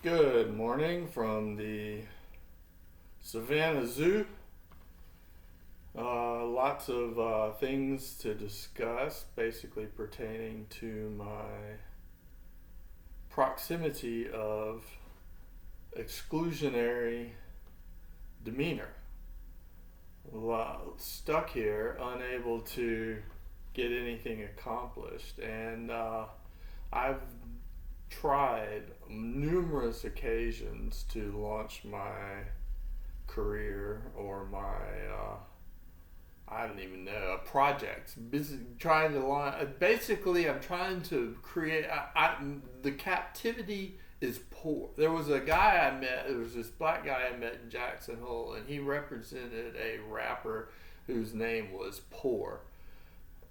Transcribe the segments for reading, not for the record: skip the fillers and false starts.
Good morning from the Savannah Zoo. Lots of things to discuss, basically pertaining to my proximity of exclusionary demeanor. Stuck here, unable to get anything accomplished, and I've tried numerous occasions to launch my career or my I don't even know, projects. Busy trying to launch. Basically, I'm trying to create. The captivity is poor. There was a guy I met. There was this black guy I met in Jackson Hole, and he represented a rapper whose name was Poor.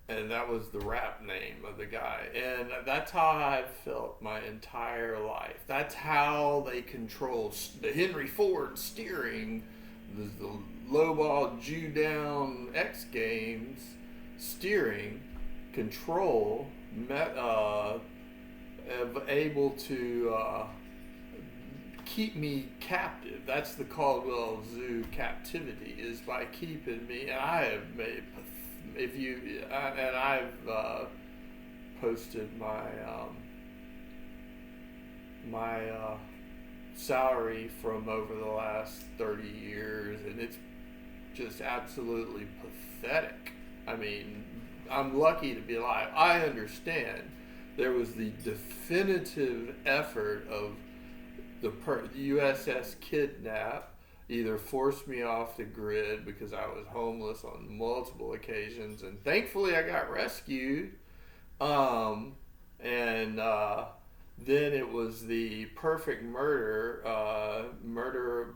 And that was the rap name of the guy. And that's how I've felt my entire life. That's how they control the Henry Ford steering, the lowball Jew down X Games steering, control, able to keep me captive. That's the Caldwell Zoo captivity, is by keeping me. And I have made I've posted my salary from over the last 30 years, and it's just absolutely pathetic. I mean, I'm lucky to be alive. I understand there was the definitive effort of the USS Kidnap either forced me off the grid because I was homeless on multiple occasions, and thankfully I got rescued. Then it was the perfect murder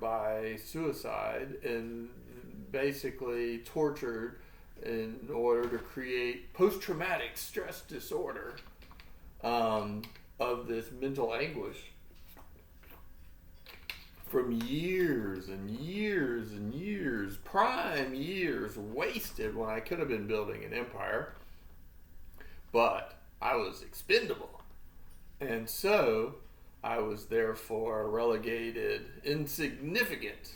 by suicide, and basically tortured in order to create post-traumatic stress disorder of this mental anguish from years and years and years, prime years wasted when I could have been building an empire, but I was expendable. And so I was therefore relegated, insignificant.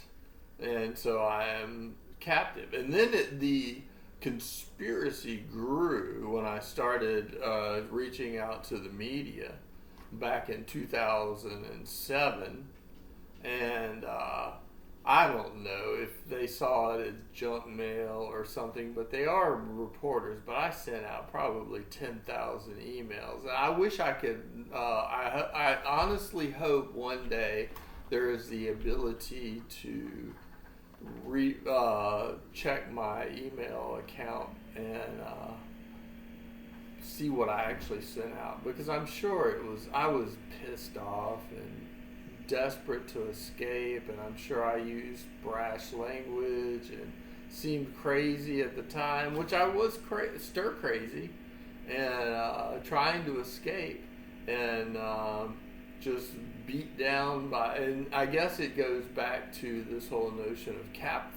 And so I am captive. And then the conspiracy grew when I started reaching out to the media back in 2007. And I don't know if they saw it as junk mail or something, but they are reporters. But I sent out probably 10,000 emails. And I wish I could, I honestly hope one day there is the ability to check my email account and see what I actually sent out. Because I'm sure I was pissed off and desperate to escape, and I'm sure I used brash language and seemed crazy at the time, which I was stir crazy, and trying to escape, and just beat down by, and I guess it goes back to this whole notion of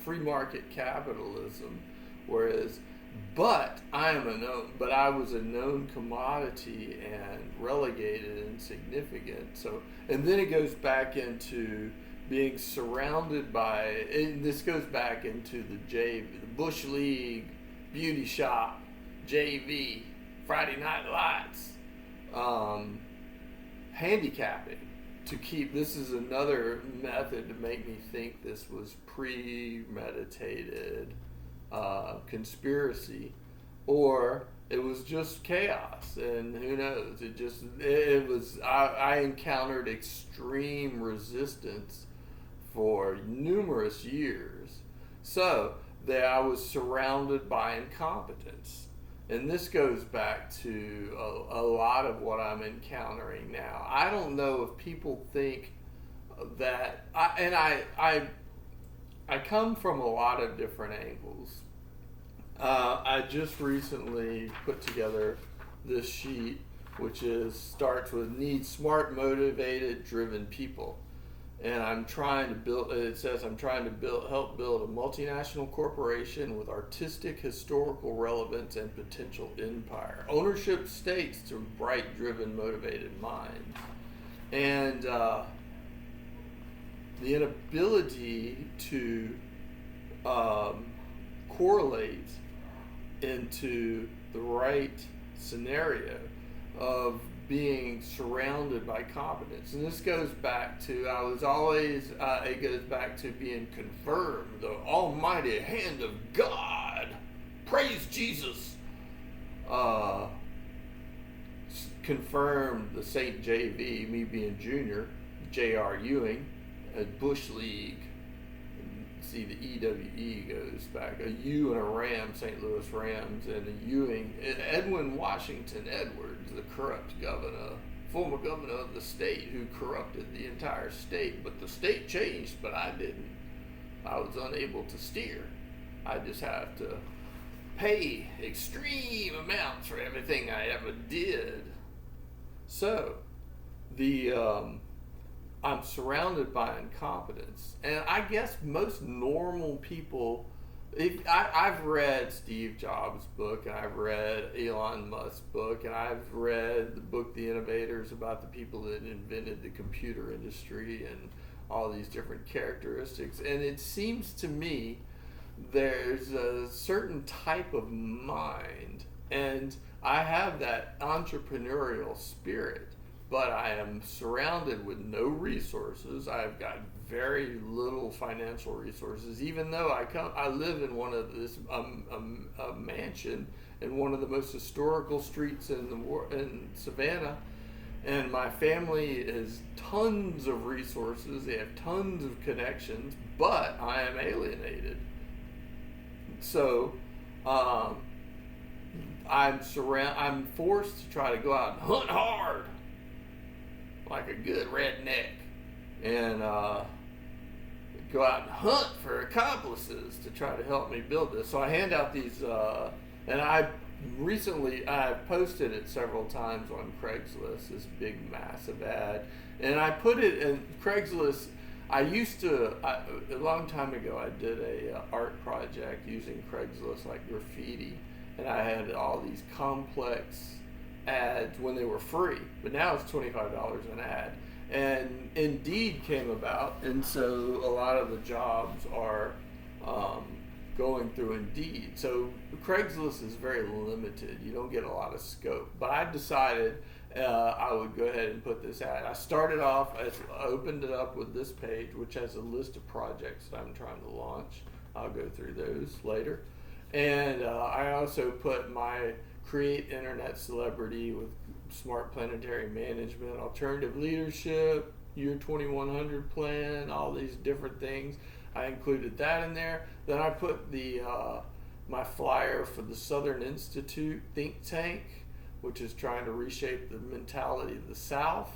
free market capitalism, but I was a known commodity and relegated and insignificant. So, and then it goes back into being surrounded by, and this goes back into the Bush League, beauty shop, JV, Friday Night Lights, handicapping to keep. This is another method to make me think this was premeditated conspiracy, or it was just chaos, and who knows, I encountered extreme resistance for numerous years, so that I was surrounded by incompetence. And this goes back to a lot of what I'm encountering now. I don't know if people think that I come from a lot of different angles. I just recently put together this sheet, which starts with need smart, motivated, driven people. And I'm trying to build, it says I'm trying to help build a multinational corporation with artistic, historical relevance and potential empire. Ownership states to bright, driven, motivated minds. And the inability to correlate into the right scenario of being surrounded by competence. And this goes back to, it goes back to being confirmed, the almighty hand of God, praise Jesus, confirmed the St. JV, me being junior, J.R. Ewing, at Bush League. See, the EWE goes back, a U and a Ram, St. Louis Rams, and a Ewing, Edwin Washington Edwards, the corrupt governor, former governor of the state, who corrupted the entire state. But the state changed, but I didn't. I was unable to steer. I just have to pay extreme amounts for everything I ever did. So, I'm surrounded by incompetence, and I guess most normal people. I've read Steve Jobs' book, and I've read Elon Musk's book, and I've read the book The Innovators, about the people that invented the computer industry and all these different characteristics. And it seems to me there's a certain type of mind, and I have that entrepreneurial spirit. But I am surrounded with no resources. I've got very little financial resources, even though I live in one of this a mansion in one of the most historical streets in Savannah, and my family has tons of resources. They have tons of connections, but I am alienated. So I'm forced to try to go out and hunt hard, like a good redneck, and go out and hunt for accomplices to try to help me build this. So I hand out these, and I've posted it several times on Craigslist, this big massive ad, and I put it in Craigslist. A long time ago, I did a art project using Craigslist, like graffiti, and I had all these complex ads when they were free, but now it's $25 an ad. And Indeed came about, and so a lot of the jobs are going through Indeed. So Craigslist is very limited. You don't get a lot of scope. But I decided I would go ahead and put this ad. I started off, I opened it up with this page, which has a list of projects that I'm trying to launch. I'll go through those later. And I also put my create internet celebrity with smart planetary management, alternative leadership, year 2100 plan, all these different things. I included that in there. Then I put the my flyer for the Southern Institute think tank, which is trying to reshape the mentality of the South.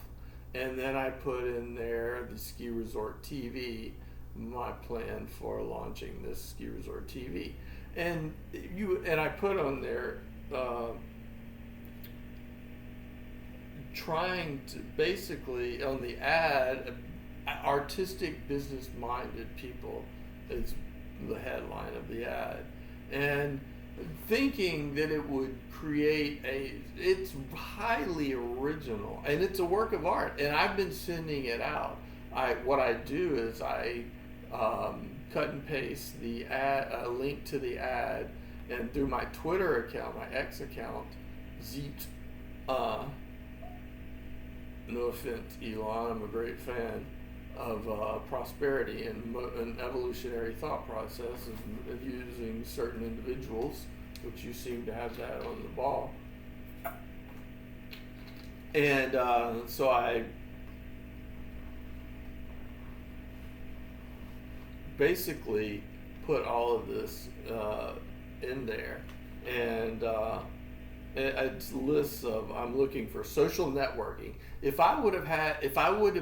And then I put in there the Ski Resort TV, my plan for launching this Ski Resort TV. And I put on there trying to basically, on the ad, artistic, business-minded people is the headline of the ad, and thinking that it would create it's highly original, and it's a work of art, and I've been sending it out. What I do is I cut and paste the ad, a link to the ad, and through my Twitter account, my X account, Zeet, no offense, Elon, I'm a great fan of prosperity and evolutionary thought process of using certain individuals, which you seem to have that on the ball. And so I basically put all of this in there, and it's lists of, I'm looking for social networking. If I would have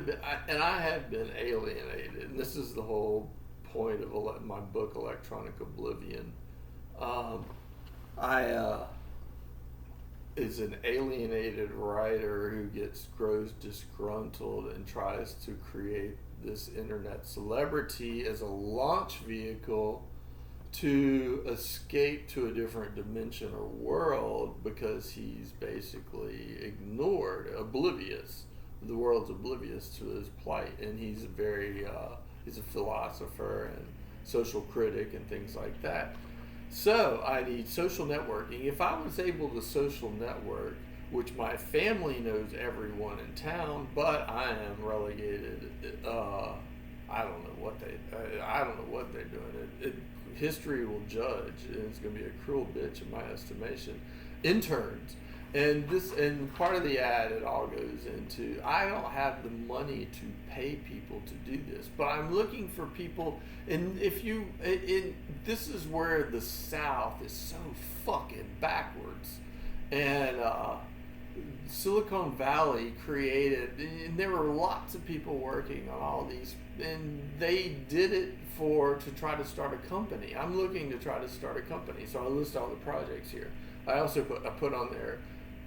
been, and I have been alienated, and this is the whole point of my book, Electronic Oblivion. Is an alienated writer who grows disgruntled and tries to create this internet celebrity as a launch vehicle to escape to a different dimension or world, because he's basically ignored, oblivious. The world's oblivious to his plight, and he's very He's a philosopher and social critic and things like that. So I need social networking. If I was able to social network, which my family knows everyone in town, but I am relegated. I don't know what they're doing. History will judge, and it's going to be a cruel bitch in my estimation. Interns, and part of the ad, it all goes into, I don't have the money to pay people to do this, but I'm looking for people. And this is where the South is so fucking backwards, and Silicon Valley created, and there were lots of people working on all these, and they did it to try to start a company. I'm looking to try to start a company, so I list all the projects here. I also put on there,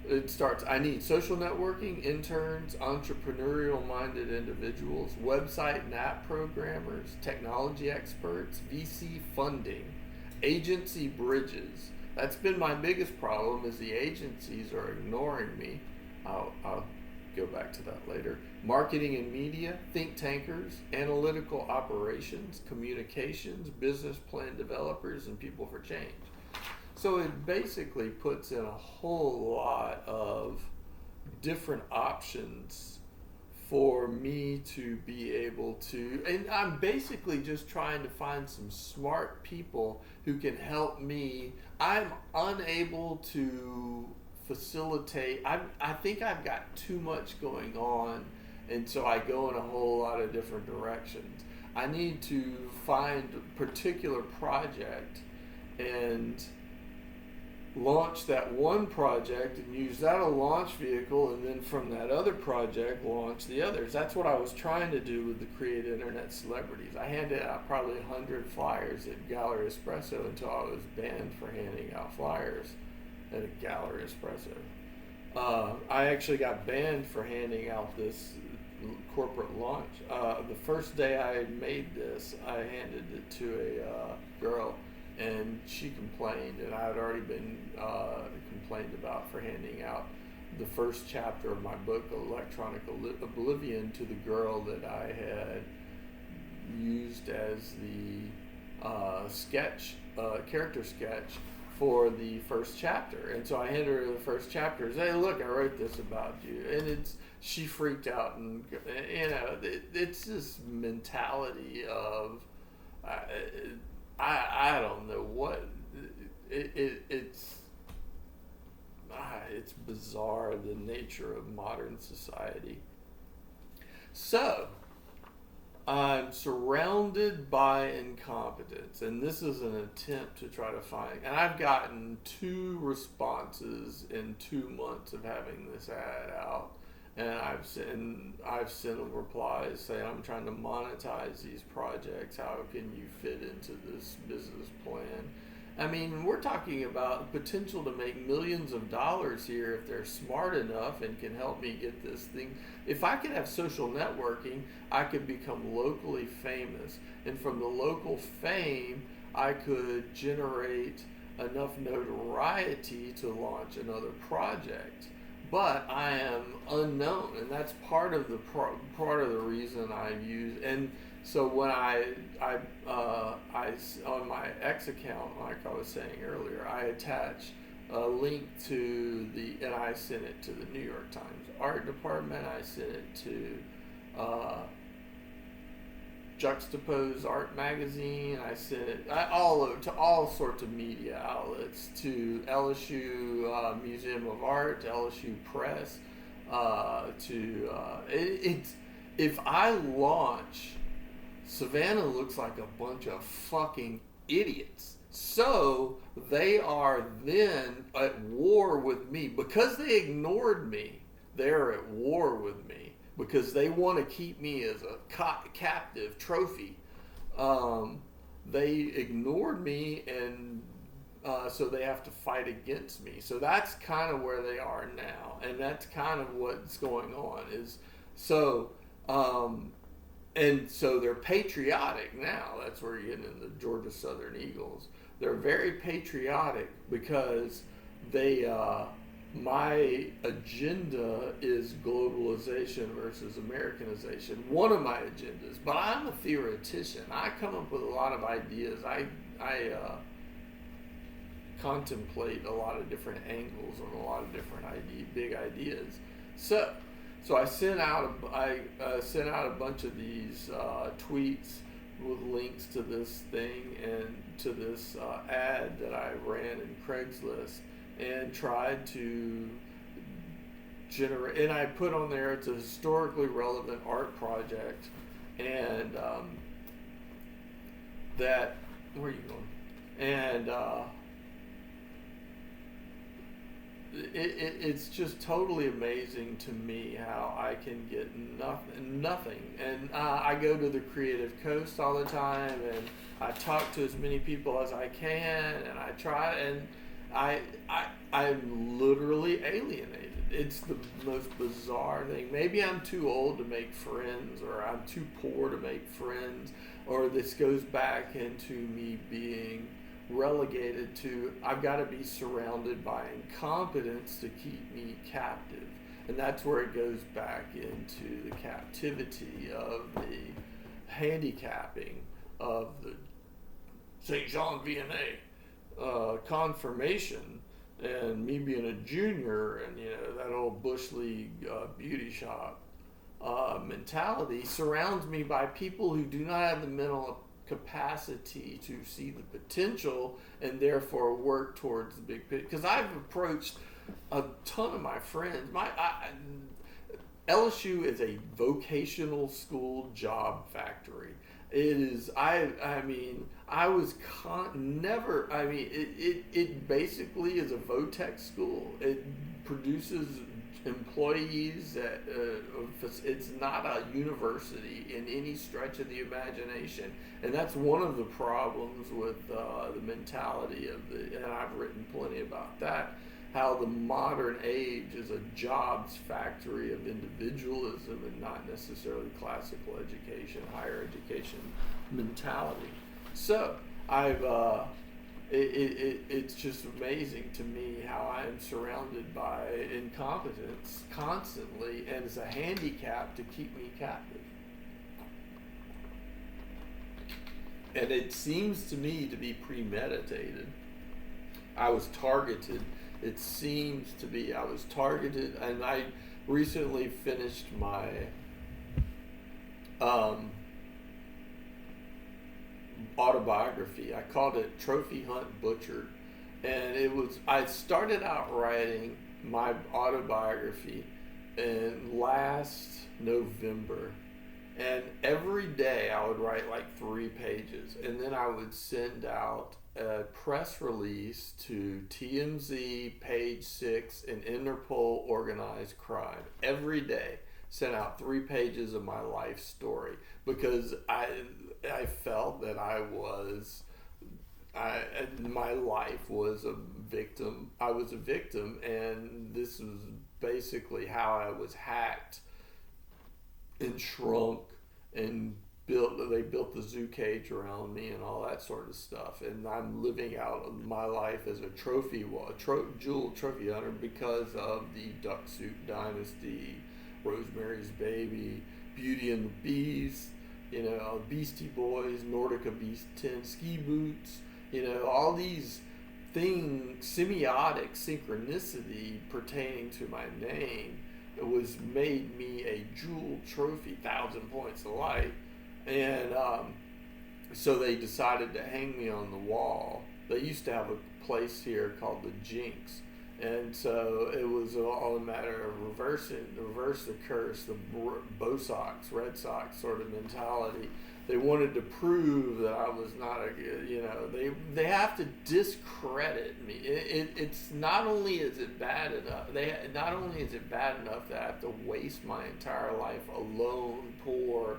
it starts, I need social networking, interns, entrepreneurial-minded individuals, website and app programmers, technology experts, VC funding, agency bridges. That's been my biggest problem, is the agencies are ignoring me. I'll go back to that later. Marketing and media, think tankers, analytical operations, communications, business plan developers, and people for change. So it basically puts in a whole lot of different options for me to be able to, and I'm basically just trying to find some smart people who can help me. I'm unable to facilitate. I think I've got too much going on, and so I go in a whole lot of different directions. I need to find a particular project and launch that one project and use that as a launch vehicle, and then from that other project launch the others. That's what I was trying to do with the Create Internet Celebrities. I handed out probably 100 flyers at Gallery Espresso until I was banned for handing out flyers at a Gallery Espresso. I actually got banned for handing out this corporate launch. The first day I made this, I handed it to a girl, and she complained, and I had already been complained about for handing out the first chapter of my book, Electronic Oblivion, to the girl that I had used as the character sketch for the first chapter. And so I handed her the first chapter and said, hey, look, I wrote this about you. And she freaked out, and it's this mentality of, I don't know what it's bizarre, the nature of modern society. So I'm surrounded by incompetence, and this is an attempt to try to find, and I've gotten 2 responses in 2 months of having this ad out. And I've sent them replies saying, I'm trying to monetize these projects. How can you fit into this business plan? I mean, we're talking about potential to make millions of dollars here if they're smart enough and can help me get this thing. If I could have social networking, I could become locally famous. And from the local fame, I could generate enough notoriety to launch another project. But I am unknown, and that's part of the reason I use. And so when I on my X account, like I was saying earlier, I attach a link to and I sent it to the New York Times art department. I sent it to Juxtapose Art Magazine. I sent it to all sorts of media outlets, to LSU Museum of Art, to LSU Press, if I launch, Savannah looks like a bunch of fucking idiots. So they are then at war with me because they ignored me. They're at war with me, because they want to keep me as a captive trophy. They ignored me, and so they have to fight against me. So that's kind of where they are now, and that's kind of what's going on. And so they're patriotic now. That's where you're getting in the Georgia Southern Eagles. They're very patriotic because they my agenda is globalization versus Americanization. One of my agendas, but I'm a theoretician. I come up with a lot of ideas. I contemplate a lot of different angles on a lot of different big ideas. So I sent out a bunch of these tweets with links to this thing and to this ad that I ran in Craigslist, and tried to generate, and I put on there, it's a historically relevant art project, and that, where are you going? And it's just totally amazing to me how I can get nothing. And I go to the Creative Coast all the time, and I talk to as many people as I can, and I try, and I'm literally alienated. It's the most bizarre thing. Maybe I'm too old to make friends, or I'm too poor to make friends, or this goes back into me being relegated to, I've got to be surrounded by incompetence to keep me captive. And that's where it goes back into the captivity of the handicapping of the St. Jean Vianney confirmation, and me being a junior, and that old Bush League beauty shop mentality surrounds me by people who do not have the mental capacity to see the potential and therefore work towards the big picture. Because I've approached a ton of my friends. LSU is a vocational school job factory. It is. It basically is a Votech school. It produces employees that it's not a university in any stretch of the imagination, and that's one of the problems with the mentality of and I've written plenty about that, how the modern age is a jobs factory of individualism and not necessarily classical education, higher education mentality. So it's just amazing to me how I am surrounded by incompetence constantly, and it's a handicap to keep me captive. And it seems to me to be premeditated. I was targeted. It seems to be I was targeted, and I recently finished my autobiography. I called it Trophy Hunt Butchered, and I started out writing my autobiography in last November, and every day I would write like 3 pages, and then I would send out a press release to TMZ, Page 6, and Interpol Organized Crime. Every day sent out 3 pages of my life story, because I felt that my life was a victim. I was a victim, and this was basically how I was hacked and shrunk and they built the zoo cage around me and all that sort of stuff. And I'm living out my life as a jewel trophy hunter because of the Duck Soup Dynasty, Rosemary's Baby, Beauty and the Beast, Beastie Boys, Nordica Beast 10, ski boots, all these things, semiotic synchronicity pertaining to my name, made me a jewel trophy, 1,000 points of light. And so they decided to hang me on the wall. They used to have a place here called the Jinx, and so it was all a matter of reverse the curse, the Red Sox sort of mentality. They wanted to prove that I was not they have to discredit me. It's not only is it bad enough, not only is it bad enough that I have to waste my entire life alone, poor,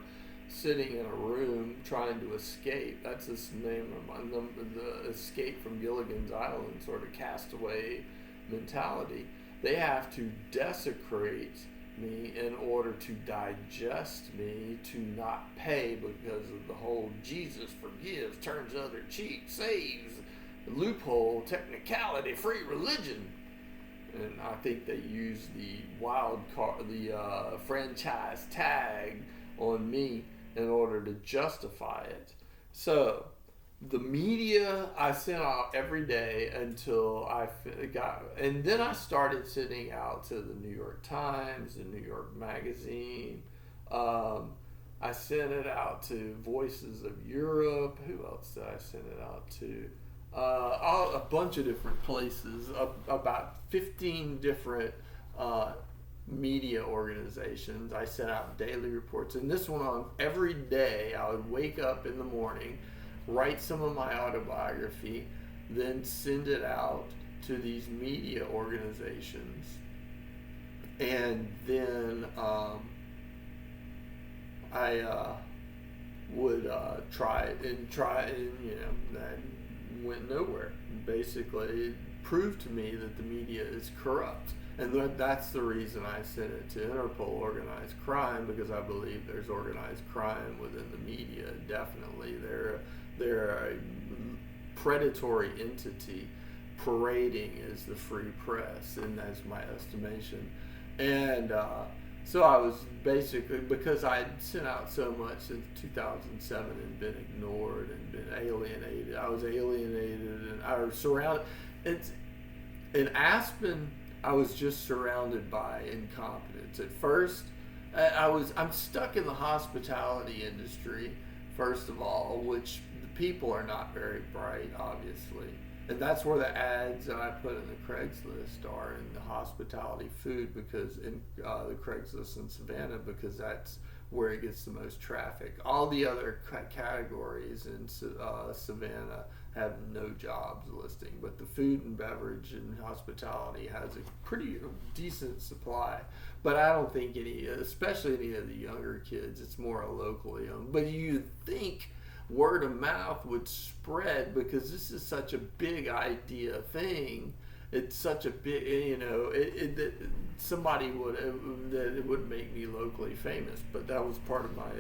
sitting in a room trying to escape. That's the name of the Escape from Gilligan's Island sort of castaway mentality. They have to desecrate me in order to digest me, to not pay because of the whole Jesus forgives, turns other cheek, saves, loophole, technicality, free religion. and I think they used the franchise tag on me in order to justify it. So the media I sent out every day until and then I started sending out to the New York Times, the New York Magazine. I sent it out to Voices of Europe. Who else did I send it out to? A bunch of different places, about 15 different media organizations. I sent out daily reports, and this went on every day. I would wake up in the morning, write some of my autobiography, then send it out to these media organizations, and then I would try and that went nowhere. Basically, it proved to me that the media is corrupt, and that's the reason I sent it to Interpol Organized Crime, because I believe there's organized crime within the media. Definitely, they're a predatory entity parading as the free press, and that's my estimation. And so I was basically, because I had sent out so much since 2007 and been ignored and been alienated. I was alienated, and I was surrounded. In Aspen, I was just surrounded by incompetence. At first, I'm stuck in the hospitality industry, first of all, which the people are not very bright, obviously. And that's where the ads that I put in the Craigslist are, in the hospitality food, because in the Craigslist in Savannah, because that's where it gets the most traffic. All the other categories in Savannah have no jobs listing, but the food and beverage and hospitality has a pretty decent supply. But I don't think especially any of the younger kids, it's more locally owned. But you think word of mouth would spread, because this is such a big idea thing. It's such a big, somebody it would make me locally famous. But that was part of my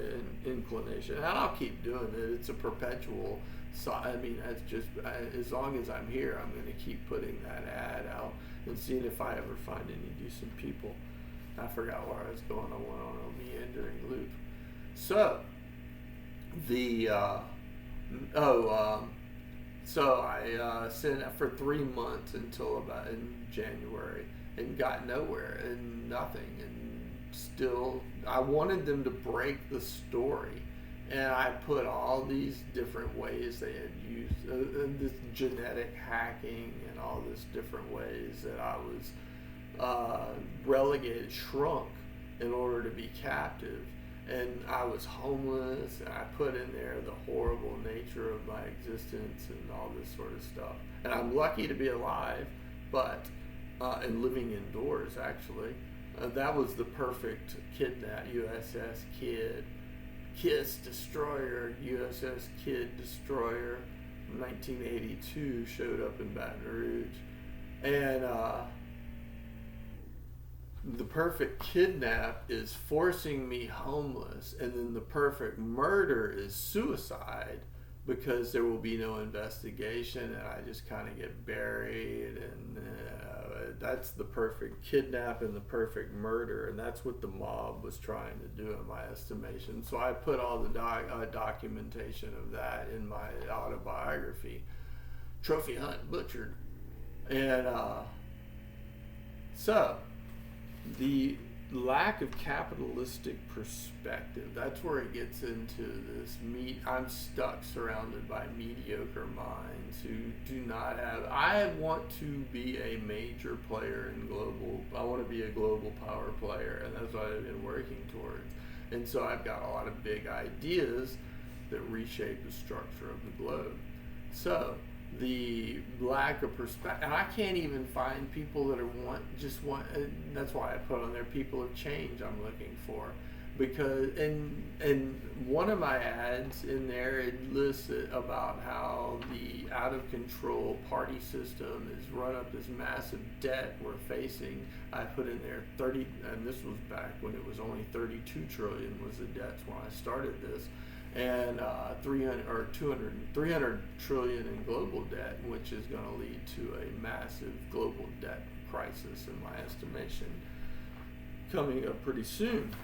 inclination, and I'll keep doing it. It's a perpetual. So I mean, that's just, as long as I'm here, I'm going to keep putting that ad out and seeing if I ever find any decent people. I forgot where I was going. I went on a meandering loop. So so I sent it for 3 months until about in January, and got nowhere and nothing. And still, I wanted them to break the story. And I put all these different ways they had used, this genetic hacking and all this different ways that I was relegated, shrunk in order to be captive. And I was homeless, and I put in there the horrible nature of my existence and all this sort of stuff. And I'm lucky to be alive, but, and living indoors, actually. That was the perfect kidnap, USS Kiss Destroyer, USS Kid Destroyer, 1982, showed up in Baton Rouge. And the perfect kidnap is forcing me homeless, and then the perfect murder is suicide, because there will be no investigation, and I just kind of get buried. And that's the perfect kidnap and the perfect murder, and that's what the mob was trying to do, in my estimation. So I put all the documentation of that in my autobiography, Trophy Hunt Butchered. And so the lack of capitalistic perspective, that's where it gets into this I'm stuck surrounded by mediocre minds who do not have. I want to be a major player in I want to be a global power player, and that's what I've been working towards. And so I've got a lot of big ideas that reshape the structure of the globe. So the lack of perspective, and I can't even find people that that's why I put on there people of change I'm looking for, because and one of my ads in there, it lists about how the out of control party system has run up this massive debt we're facing. I put in there 30, and this was back when it was only 32 trillion was the debts when I started this. And 300 trillion in global debt, which is going to lead to a massive global debt crisis, in my estimation, coming up pretty soon.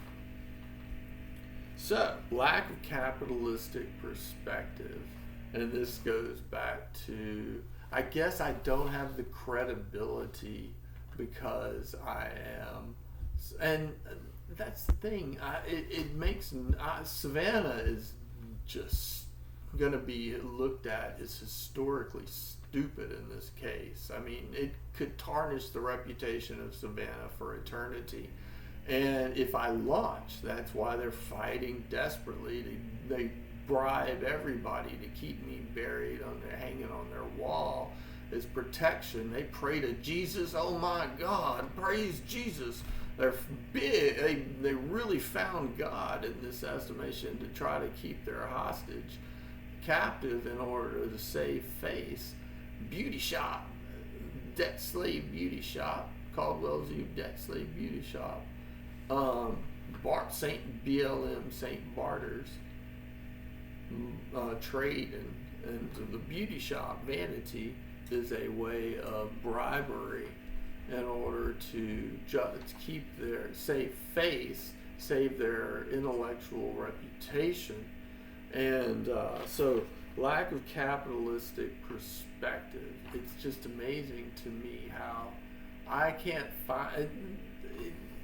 So, lack of capitalistic perspective, and this goes back to, I guess I don't have the credibility because I am, and that's the thing, it makes, Savannah is just going to be looked at as historically stupid in this case. I mean, it could tarnish the reputation of Savannah for eternity. And if I launch, that's why they're fighting desperately. They bribe everybody to keep me buried on their, hanging on their wall as protection. They pray to Jesus. Oh my God, praise Jesus. They're big. They really found God in this estimation to try to keep their hostage captive in order to save face. Beauty shop, debt slave beauty shop, Caldwell's debt slave beauty shop. Saint BLM, Saint Barter's trade and the beauty shop, vanity, is a way of bribery in order to just keep their save face, save their intellectual reputation. And so lack of capitalistic perspective, it's just amazing to me how I can't find,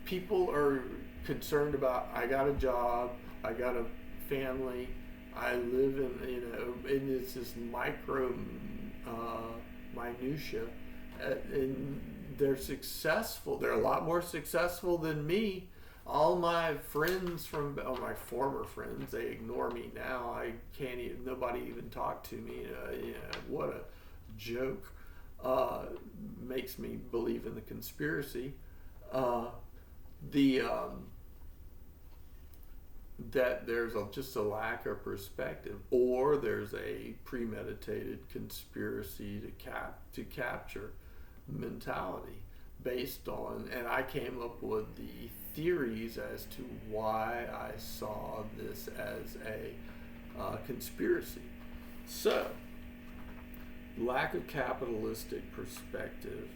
people are concerned about, I got a job, I got a family, I live in, and it's this micro minutia, and they're successful. They're a lot more successful than me. All my friends my former friends, they ignore me now. I can't even, nobody even talk to me. What a joke. Makes me believe in the conspiracy. That there's just a lack of perspective, or there's a premeditated conspiracy to capture mentality based on, and I came up with the theories as to why I saw this as a conspiracy. So, lack of capitalistic perspective,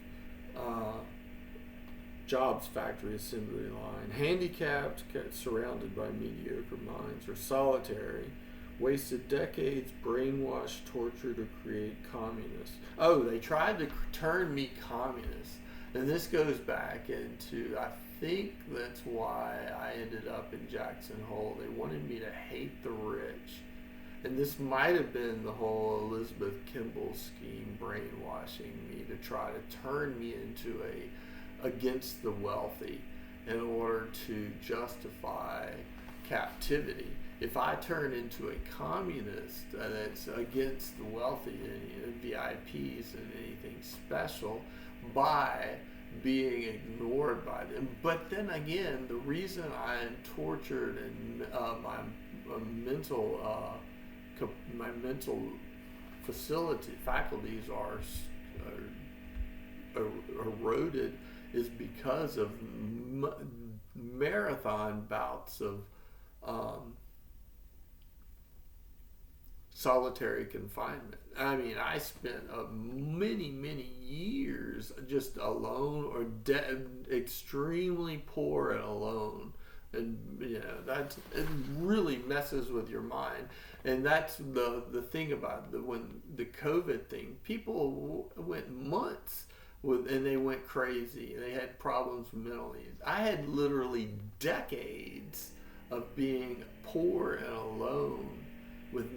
jobs factory assembly line, handicapped, surrounded by mediocre minds, or solitary, wasted decades, brainwashed, tortured to create communists. Oh, they tried to turn me communist. And this goes back into, I think that's why I ended up in Jackson Hole. They wanted me to hate the rich. And this might have been the whole Elizabeth Kimball scheme, brainwashing me to try to turn me into against the wealthy in order to justify captivity. If I turn into a communist that's against the wealthy and VIPs and anything special by being ignored by them. But then again, the reason I'm tortured and my mental faculties are eroded is because of marathon bouts of solitary confinement. I mean, I spent many years just alone or extremely poor and alone. And it really messes with your mind. And that's the thing about when the COVID thing, people went months and they went crazy. They had problems mentally. I had literally decades of being poor and alone, with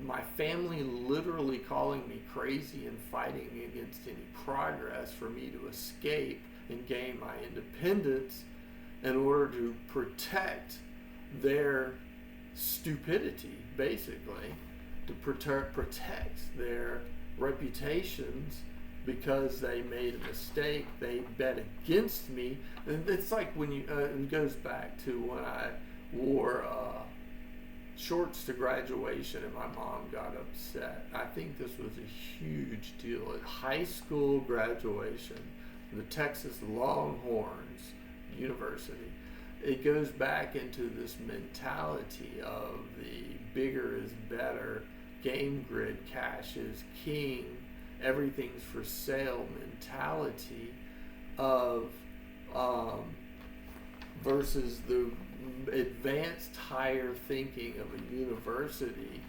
my family literally calling me crazy and fighting against any progress for me to escape and gain my independence in order to protect their stupidity, basically, to protect their reputations. Because they made a mistake, they bet against me. And it's like when it goes back to when I wore shorts to graduation and my mom got upset. I think this was a huge deal at high school graduation, the Texas Longhorns University. It goes back into this mentality of the bigger is better, game grid, cash is king, everything's for sale mentality of versus the advanced higher thinking of a university,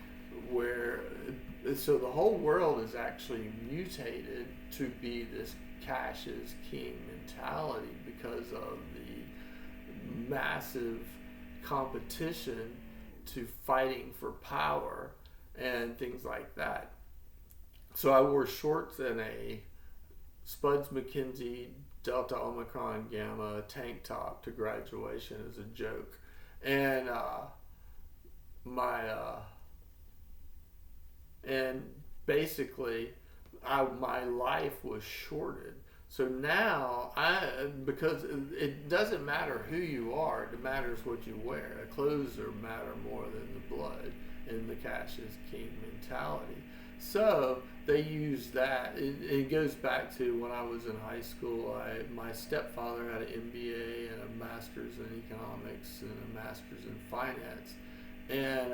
where so the whole world is actually mutated to be this cash is king mentality because of the massive competition to fighting for power and things like that. So I wore shorts and a Spuds McKenzie Delta Omicron Gamma tank top to graduation as a joke. And and basically my life was shorted. So now because it doesn't matter who you are, it matters what you wear. The clothes matter more than the blood in the cash is king mentality. So they use that. It goes back to when I was in high school. My stepfather had an MBA and a master's in economics and a master's in finance, and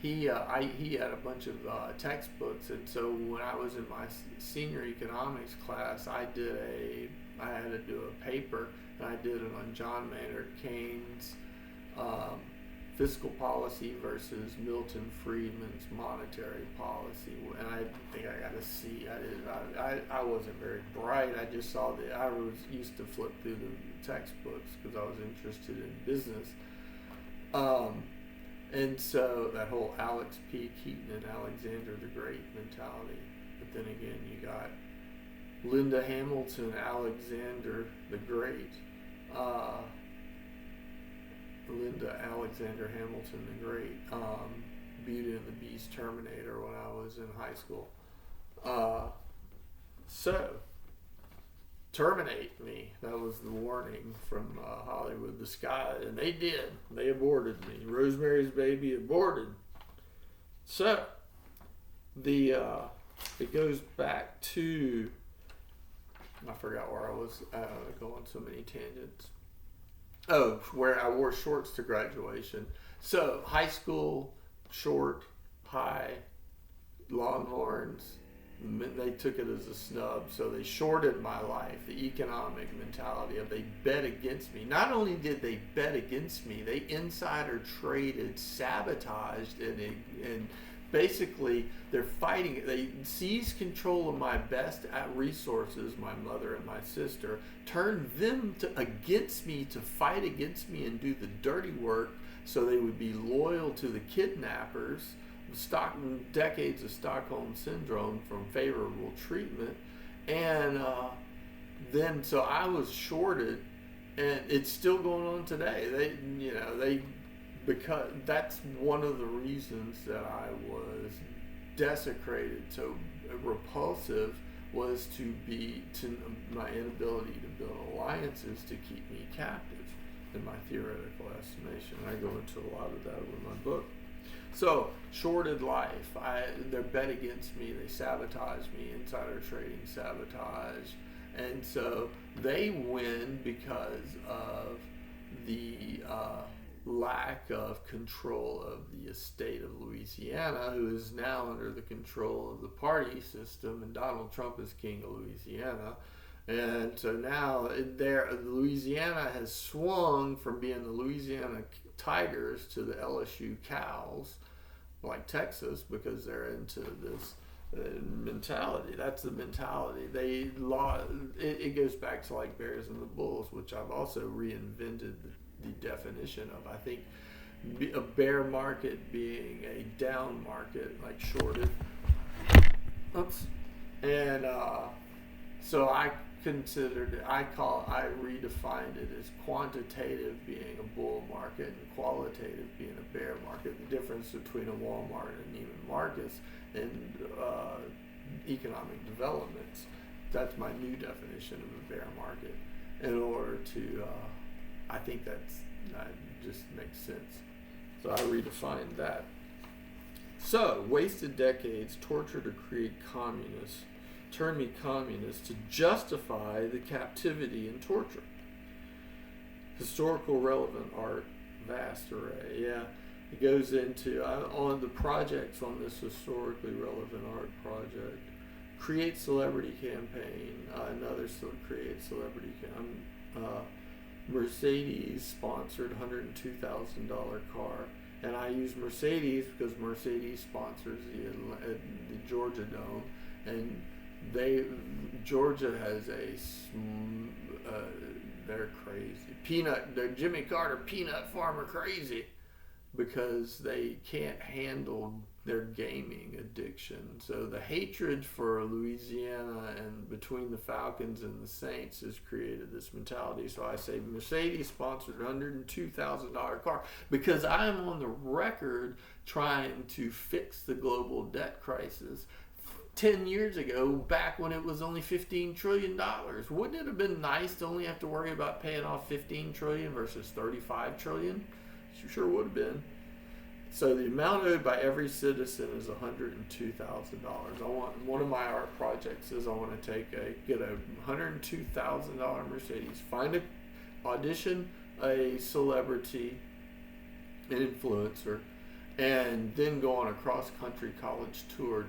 he had a bunch of textbooks. And so when I was in my senior economics class, I had to do a paper, and I did it on John Maynard Keynes' fiscal policy versus Milton Friedman's monetary policy, and I think I got a C. I wasn't very bright. I just saw I used to flip through the textbooks because I was interested in business, and so that whole Alex P. Keaton and Alexander the Great mentality. But then again, you got Linda Hamilton, Alexander the Great. Linda Alexander Hamilton the Great, Beauty and the Beast, Terminator when I was in high school. So, terminate me. That was the warning from Hollywood, the sky, and they did. They aborted me. Rosemary's Baby aborted. So, it goes back to, I forgot where I was going so many tangents. Oh, where I wore shorts to graduation. So, high school, short, high, Longhorns, they took it as a snub. So they shorted my life, the economic mentality of they bet against me. Not only did they bet against me, they insider traded, sabotaged, and basically they're fighting. They seized control of my best resources, my mother and my sister, turned them against me to fight against me and do the dirty work so they would be loyal to the kidnappers, decades of Stockholm Syndrome from favorable treatment. And then so I was shorted, and it's still going on today. Because that's one of the reasons that I was desecrated, so repulsive, was to my inability to build alliances to keep me captive in my theoretical estimation. I go into a lot of that in my book. So, shorted life. They're bet against me. They sabotage me. Insider trading sabotage. And so they win because of the lack of control of the estate of LouisIAna, who is now under the control of the party system, and Donald Trump is king of Louisiana. And so now Louisiana has swung from being the Louisiana Tigers to the LSU Cows, like Texas, because they're into this mentality. That's the mentality. It goes back to like Bears and the Bulls, which I've also reinvented the definition of. I think a bear market being a down market, like shorted. Oops. And so I redefined it as quantitative being a bull market and qualitative being a bear market. The difference between a Walmart and Neiman Marcus and economic developments. That's my new definition of a bear market. In order to, I think that just makes sense. So I redefined that. So, wasted decades, torture to create communists, turned me communist to justify the captivity and torture. Historical relevant art, vast array. Yeah, it goes into, on the projects on this historically relevant art project, Create Celebrity campaign, another Create Celebrity Mercedes sponsored $102,000 car. And I use Mercedes because Mercedes sponsors the Georgia Dome, and Georgia has they're crazy. They're Jimmy Carter peanut farmer crazy because they can't handle their gaming addiction. So the hatred for Louisiana and between the Falcons and the Saints has created this mentality. So I say Mercedes sponsored $102,000 car because I am on the record trying to fix the global debt crisis 10 years ago, back when it was only $15 trillion. Wouldn't it have been nice to only have to worry about paying off $15 trillion versus $35 trillion? Sure would have been. So the amount owed by every citizen is $102,000. I want, one of my art projects is I want to get a $102,000 Mercedes, audition a celebrity, an influencer, and then go on a cross-country college tour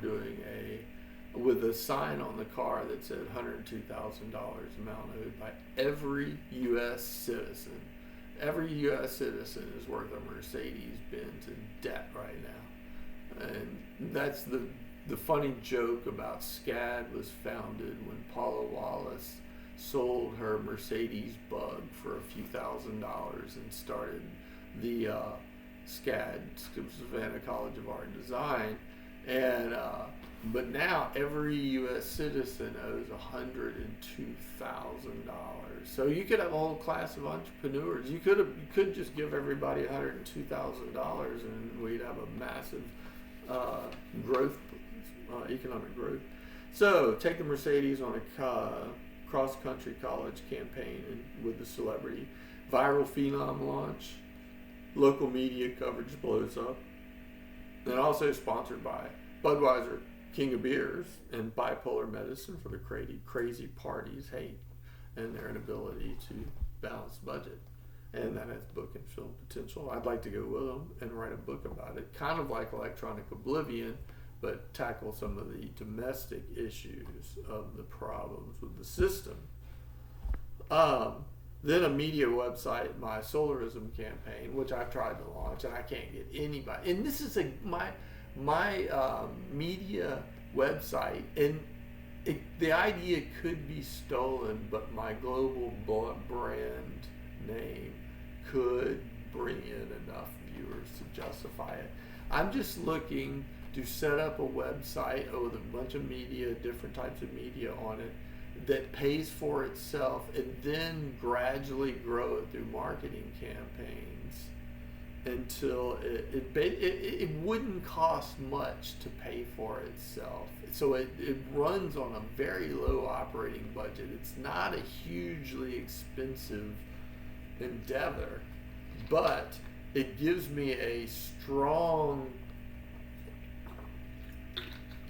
with a sign on the car that said $102,000 amount owed by every U.S. citizen. Every U.S. citizen is worth a Mercedes-Benz in debt right now. And that's the funny joke about SCAD was founded when Paula Wallace sold her Mercedes Bug for a few $1,000s and started the SCAD, Savannah College of Art and Design. And but now every U.S. citizen owes $102,000. So you could have a whole class of entrepreneurs. You could just give everybody $102,000, and we'd have a massive growth, economic growth. So take the Mercedes on a cross-country college campaign with the celebrity, viral phenom launch, local media coverage blows up, and also sponsored by Budweiser, King of Beers, and Bipolar Medicine for the crazy parties hate and their inability to balance budget. And that has book and film potential. I'd like to go with them and write a book about it, kind of like Electronic Oblivion, but tackle some of the domestic issues of the problems with the system. Then a media website, my Solarism campaign, which I've tried to launch, and I can't get anybody. And this is my media website, and the idea could be stolen, but my global brand name could bring in enough viewers to justify it. I'm just looking to set up a website with a bunch of media, different types of media on it, that pays for itself, and then gradually grow it through marketing campaigns until it wouldn't cost much to pay for itself. So it runs on a very low operating budget. It's not a hugely expensive endeavor, but it gives me a strong,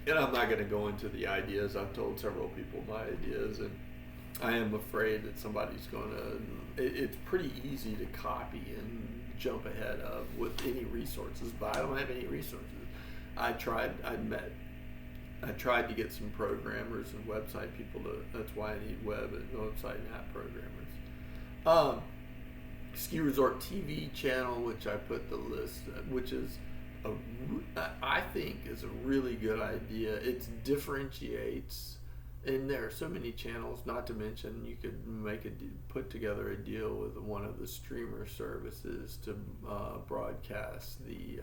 and I'm not going to go into the ideas. I've told several people my ideas, and I am afraid that somebody's going to, it's pretty easy to copy and jump ahead of with any resources, but I don't have any resources. I tried to get some programmers and website people that's why I need web and website and app programmers. Ski Resort TV channel, which I put the list, which is I think is a really good idea. It differentiates, and there are so many channels, not to mention you could put together a deal with one of the streamer services to broadcast the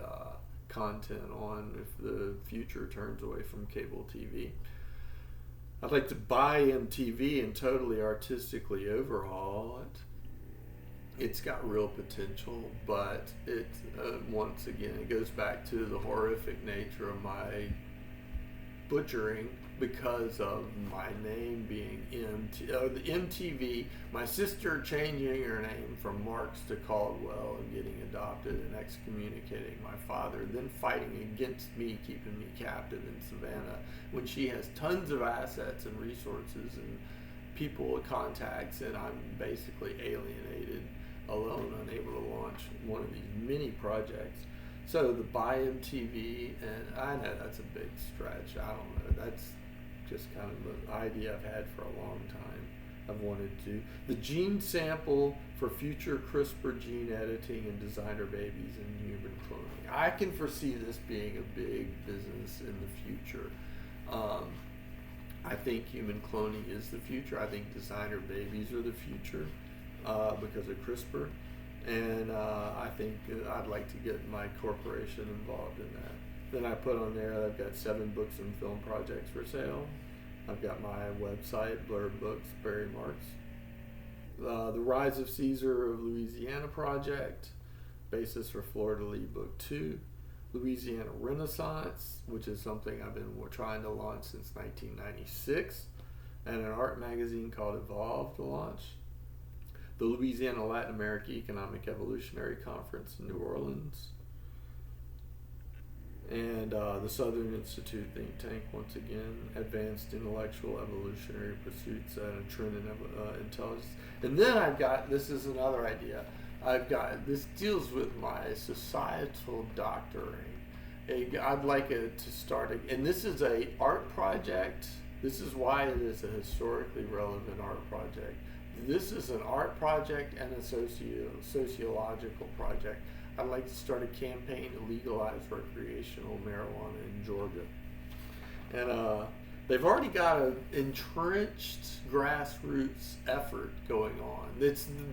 content on if the future turns away from cable TV. I'd like to buy MTV and totally artistically overhaul it. It's got real potential, but it once again, it goes back to the horrific nature of my butchering because of my name being the MTV, my sister changing her name from Marks to Caldwell and getting adopted and excommunicating my father, then fighting against me, keeping me captive in Savannah when she has tons of assets and resources and people, contacts, and I'm basically alienated, alone, unable to launch one of these mini projects. So the buy MTV, and I know that's a big stretch. I don't know. just kind of an idea I've had for a long time. I've wanted to. The gene sample for future CRISPR gene editing and designer babies and human cloning. I can foresee this being a big business in the future. I think human cloning is the future. I think designer babies are the future because of CRISPR. And I think I'd like to get my corporation involved in that. Then I put on there, I've got 7 books and film projects for sale. I've got my website, Blurb Books, Barry Marks. The Rise of Caesar of LouisIAna Project, basis for Fleur-de-Lis Book 2. LouisIAna Renaissance, which is something I've been trying to launch since 1996. And an art magazine called Evolve to launch. The LouisIAna Latin America Economic Evolutionary Conference in New Orleans. And the Southern Institute think tank, once again, advanced intellectual evolutionary pursuits and a trend in intelligence. And then I've got, this is another idea, this deals with my societal doctoring. I'd like it to start, and this is a art project. This is why it is a historically relevant art project. This is an art project and a sociological project. I'd like to start a campaign to legalize recreational marijuana in Georgia. And they've already got an entrenched grassroots effort going on.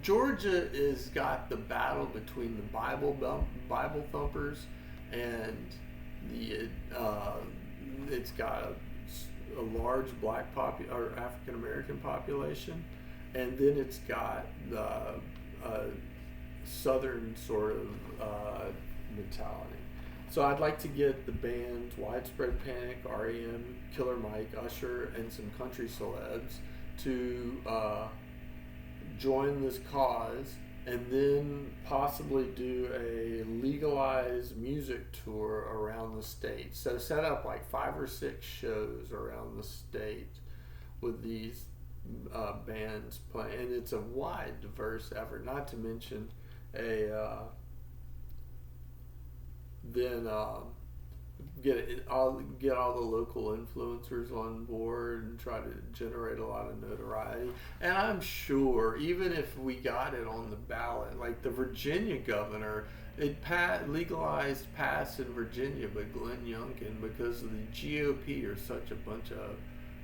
Georgia has got the battle between the Bible thumpers and it's got a large black or African American population, and then it's got the Southern sort of mentality. So I'd like to get the bands Widespread Panic, R.E.M., Killer Mike, Usher, and some country celebs to join this cause, and then possibly do a legalized music tour around the state. So set up like 5 or 6 shows around the state with these bands playing, and it's a wide, diverse effort. Not to mention get all the local influencers on board and try to generate a lot of notoriety. And I'm sure even if we got it on the ballot, like the Virginia governor, it passed in Virginia, but Glenn Youngkin, because of the GOP are such a bunch of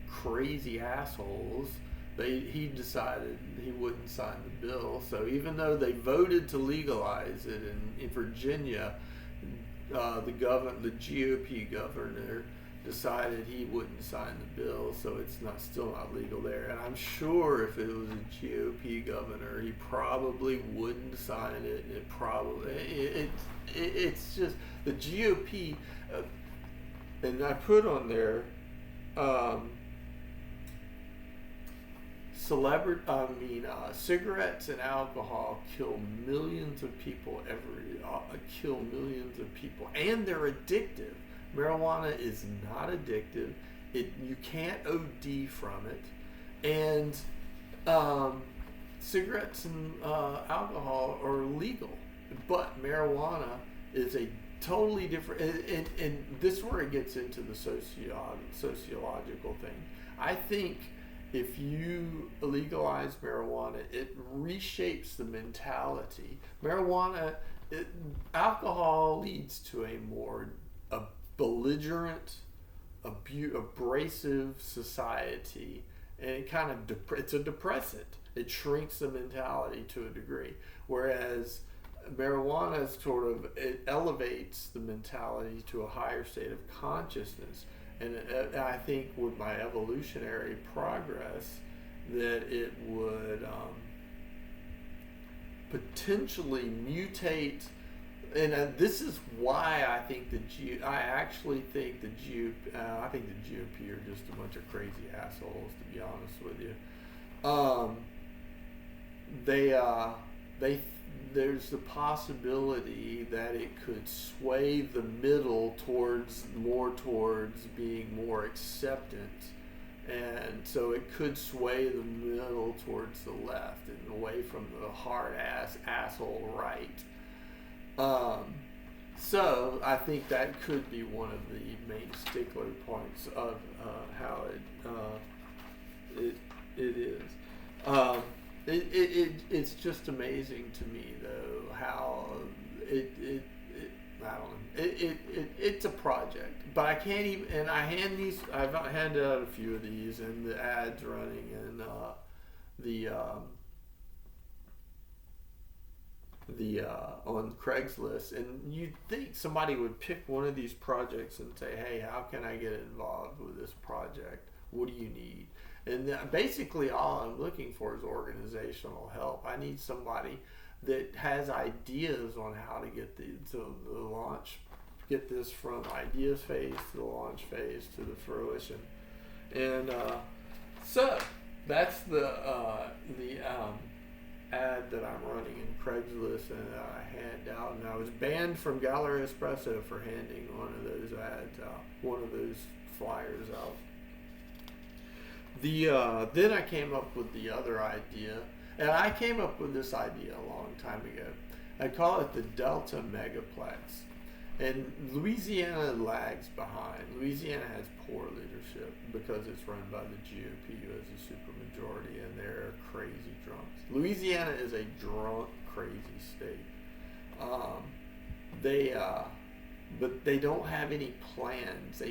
crazy assholes, he decided he wouldn't sign the bill. So even though they voted to legalize it in Virginia, the GOP governor decided he wouldn't sign the bill, so it's still not legal there. And I'm sure if it was a GOP governor, he probably wouldn't sign it. It's just the GOP, and I put on there. Cigarettes and alcohol kill millions of people and they're addictive. Marijuana is not addictive. You can't OD from it, and cigarettes and alcohol are legal, but marijuana is a totally different. And this is where it gets into the sociological thing. I think if you legalize marijuana, it reshapes the mentality. Alcohol leads to a more belligerent, abrasive society, and it kind of it's a depressant. It shrinks the mentality to a degree, whereas marijuana it elevates the mentality to a higher state of consciousness. And I think with my evolutionary progress, that it would potentially mutate. And this is why I think I think the GOP are just a bunch of crazy assholes, to be honest with you. There's the possibility that it could sway the middle towards being more acceptant, and so it could sway the middle towards the left and away from the hard asshole right. So I think that could be one of the main stickler points of how it is. It's just amazing to me though how it I don't know. It's a project, but I can't even. And I've handed out a few of these, and the ads running, and on Craigslist. And you'd think somebody would pick one of these projects and say, "Hey, how can I get involved with this project? What do you need?" And basically, all I'm looking for is organizational help. I need somebody that has ideas on how to get the launch, get this from idea phase to the launch phase to the fruition. And so that's the ad that I'm running in Craigslist, and I hand out. And I was banned from Gallery Espresso for handing one of those ads out, one of those flyers out. Then I came up with the other idea. And I came up with this idea a long time ago. I call it the Delta Megaplex. And Louisiana lags behind. Louisiana has poor leadership because it's run by the GOP, who has a supermajority, and they're crazy drunks. Louisiana is a drunk, crazy state. But they don't have any plans.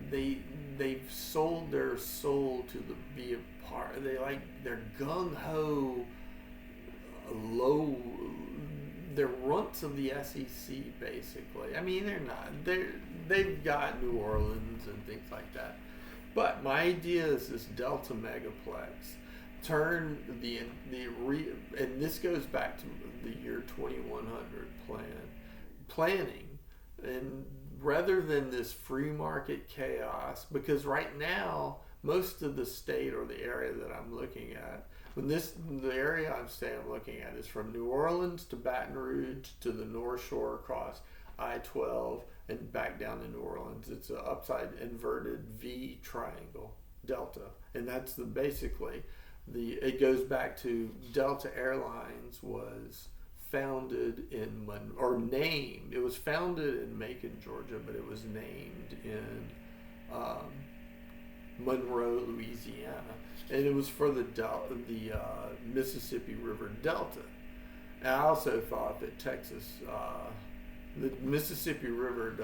They've sold their soul to be a part. They're gung ho, low. They're runts of the SEC, basically. I mean, they're not. They've got New Orleans and things like that. But my idea is this Delta Megaplex. Turn and this goes back to the year 2100 planning. And rather than this free market chaos, because right now, most of the state or the area that I'm looking at, the area I'm looking at is from New Orleans to Baton Rouge to the North Shore across I-12 and back down to New Orleans. It's an upside inverted V triangle, Delta. And that's it goes back to Delta Airlines was founded named. It was founded in Macon, Georgia, but it was named in Monroe, Louisiana, and it was for the Mississippi River Delta. And I also thought that the Mississippi River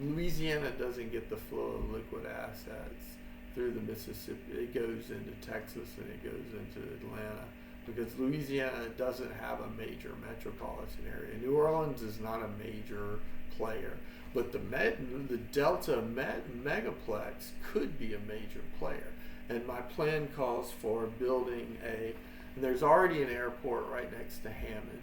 Louisiana doesn't get the flow of liquid assets through the Mississippi. It goes into Texas and it goes into Atlanta, because Louisiana doesn't have a major metropolitan area. New Orleans is not a major player, but the Delta Megaplex could be a major player. And my plan calls for building there's already an airport right next to Hammond.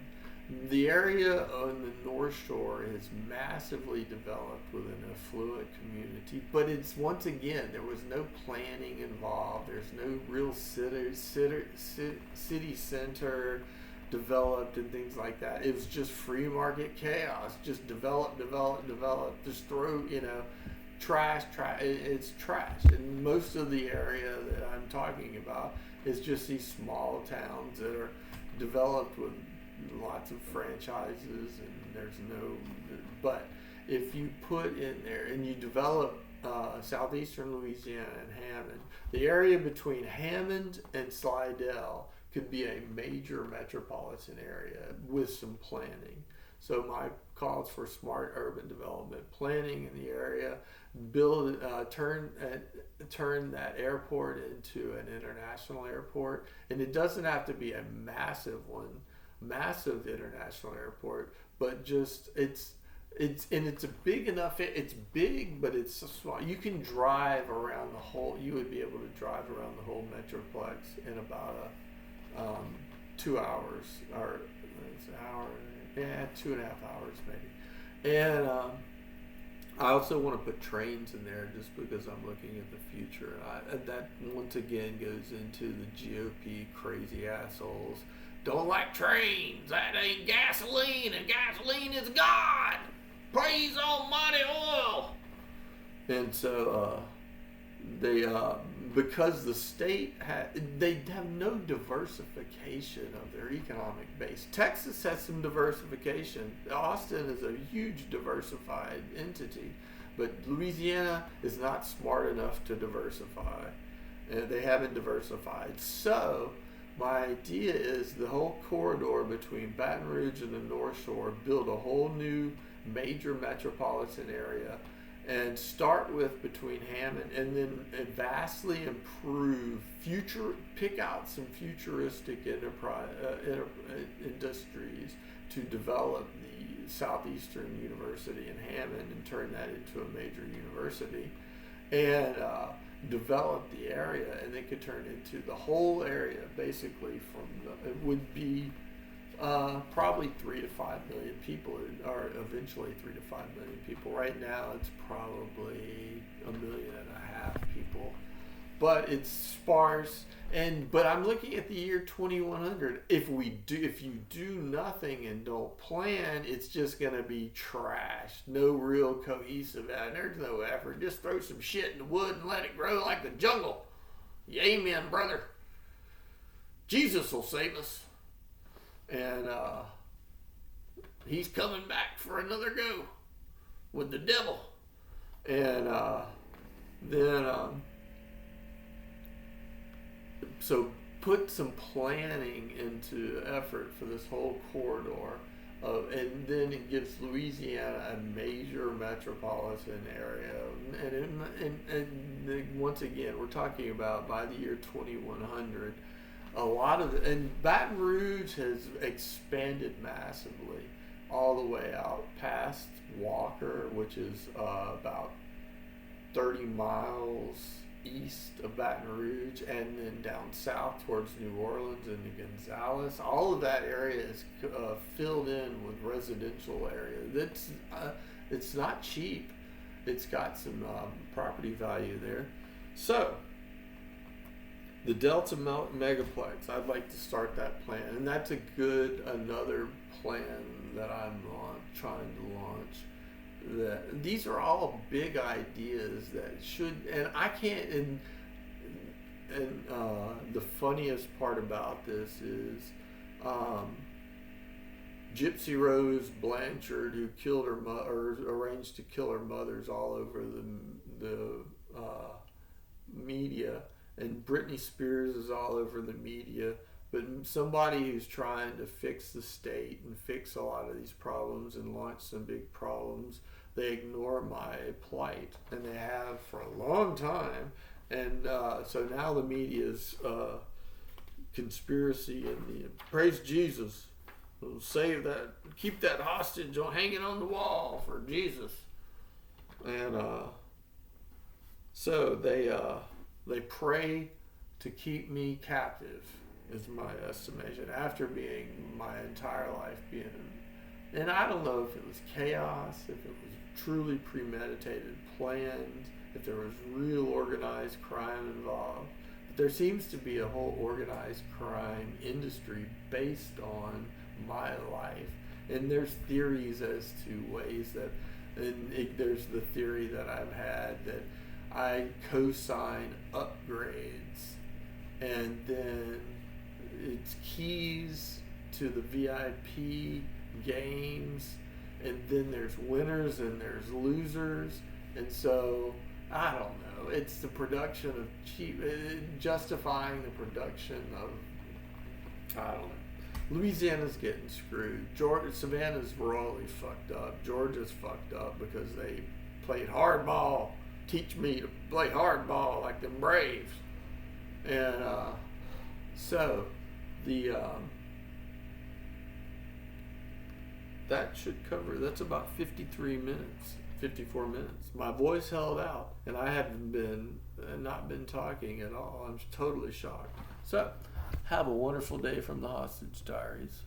The area on the North Shore is massively developed with an affluent community, but it's, once again, there was no planning involved. There's no real city center developed and things like that. It was just free market chaos. Just develop. Just throw, trash. It's trash. And most of the area that I'm talking about is just these small towns that are developed with lots of franchises, but if you put in there and you develop southeastern Louisiana and Hammond, the area between Hammond and Slidell could be a major metropolitan area with some planning. So my calls for smart urban development planning in the area, turn that airport into an international airport, and it doesn't have to be a massive international airport, but just it's a big enough. It's big, but it's so small. You can drive around the whole. You would be able to drive around the whole metroplex in about 2 hours, or it's an hour. Yeah, 2.5 hours maybe. And I also want to put trains in there just because I'm looking at the future. That once again goes into the GOP crazy assholes. Don't like trains. That ain't gasoline, and gasoline is God. Praise Almighty oil. And so because the state they have no diversification of their economic base. Texas has some diversification. Austin is a huge diversified entity, but Louisiana is not smart enough to diversify. They haven't diversified. So my idea is the whole corridor between Baton Rouge and the North Shore, build a whole new major metropolitan area, and start with between Hammond, and then vastly improve pick out some futuristic industries to develop the Southeastern University in Hammond and turn that into a major university, and develop the area, and they could turn into the whole area basically it would be probably 3 to 5 million people, or eventually 3 to 5 million people. Right now it's probably 1.5 million people, but it's sparse. But I'm looking at the year 2100. If you do nothing and don't plan, it's just gonna be trash. No real cohesive, and there's no effort. Just throw some shit in the wood and let it grow like the jungle. Amen, brother. Jesus will save us. And he's coming back for another go with the devil. And so put some planning into effort for this whole corridor, and then it gives Louisiana a major metropolitan area. And once again, we're talking about by the year 2100. And Baton Rouge has expanded massively all the way out past Walker, which is about 30 miles east of Baton Rouge, and then down south towards New Orleans and Gonzales. All of that area is filled in with residential area. It's not cheap. It's got some property value there. So the Delta Megaplex, I'd like to start that plan, and that's another plan that I'm trying to launch. These are all big ideas that and I can't, and the funniest part about this is Gypsy Rose Blanchard, who killed her or arranged to kill her mothers all over the media, and Britney Spears is all over the media. But somebody who's trying to fix the state and fix a lot of these problems and launch some big problems, they ignore my plight, and they have for a long time. And so now the media's conspiracy and the praise Jesus, will save that, keep that hostage hanging on the wall for Jesus. And so they pray to keep me captive, is my estimation, after being my entire life being, and I don't know if it was chaos, if it was truly premeditated, planned, if there was real organized crime involved. But there seems to be a whole organized crime industry based on my life, and there's theories as to ways that, there's the theory that I've had that I co-sign upgrades, and then it's keys to the VIP games, and then there's winners and there's losers, and so I don't know. It's the production of justifying the production of, I don't know. Louisiana's getting screwed. Savannah's royally fucked up. Georgia's fucked up because they played hardball. Teach me to play hardball like them Braves. And so the that should cover. That's about 54 minutes. My voice held out, and I haven't not been talking at all. I'm totally shocked. So, have a wonderful day from the Hostage Diaries.